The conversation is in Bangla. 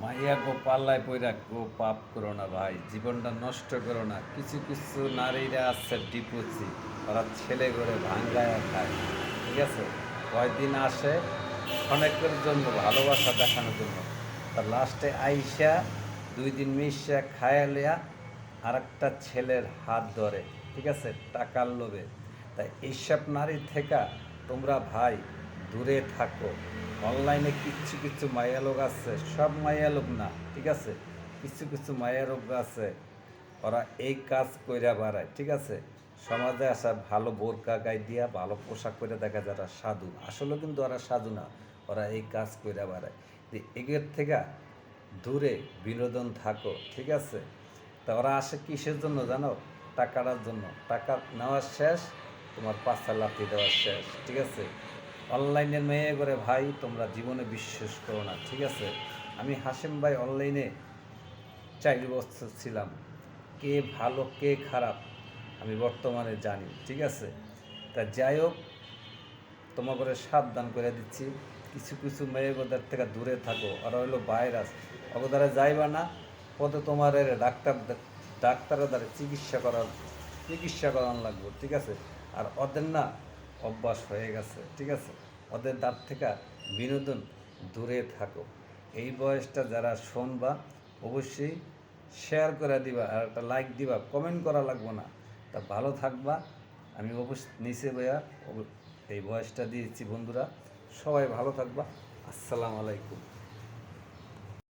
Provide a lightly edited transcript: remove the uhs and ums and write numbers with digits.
মাইয়া গো পাল্লায় পইরা গো পাপ করো না ভাই, জীবনটা নষ্ট করো না। কিছু কিছু নারীরা আছে ডিপুচি, ওরা ছেলে করে ভাঙ্গায়া খায়, ঠিক আছে? কয়দিন আসে ক্ষণেকের জন্য ভালোবাসা দেখানোর জন্য, তার লাস্টে আইসা 2 দিন মিশা খায়া লিয়া আর একটা ছেলের হাত ধরে, ঠিক আছে, টাকার লোভে। তাই এইসব নারী থেকে তোমরা ভাই দূরে থাকো। অনলাইনে কিছু কিছু মায়া লোক আছে, সব মায়া লোক না, ঠিক আছে, কিছু কিছু মায়া লোক আছে, ওরা এই কাজ কইরা বেড়ায়, ঠিক আছে। সমাজে আসা ভালো বোরকা গায়ে দিয়া ভালো পোশাক করে দেখা যায় ওরা সাধু, আসলে কিন্তু ওরা সাধু না, ওরা এই কাজ কইরা বেড়ায়। এগের থেকে দূরে বিনোদন থাকো, ঠিক আছে। তা ওরা আসে কিসের জন্য জানো? টাকাটার জন্য। টাকা নেওয়ার শেষ, তোমার পাশা লাথি দেওয়ার শেষ, ঠিক আছে। অনলাইনের মেয়ে করে ভাই তোমরা জীবনে বিশ্বাস করো না, ঠিক আছে। আমি হাসিম ভাই অনলাইনে 4 বছর ছিলাম, কে ভালো কে খারাপ আমি বর্তমানে জানি, ঠিক আছে। তা যাই হোক, তোমাকে সাবধান করে দিচ্ছি, কিছু কিছু মেয়েদের থেকে দূরে থাকো, ওরা হইলো ভাইরাস। ওকে দ্বারা যাইবা না, পথে তোমার ডাক্তারের দ্বারা চিকিৎসা করানো লাগবে, ঠিক আছে। আর ওদের না অভ্যাস হয়ে গেছে, ঠিক আছে। ওদের দ্বার থেকে বিনোদন দূরে থাকো। এই বয়সটা যারা শুনবা অবশ্যই শেয়ার করে দিবা, আর একটা লাইক দিবা, কমেন্ট করা লাগবে না। তা ভালো থাকবা। আমি অবশ্যই নিচে ভাইয়া এই ভয়েসটা দিয়েছি বন্ধুরা, সবাই ভালো থাকবা। আসসালামু আলাইকুম।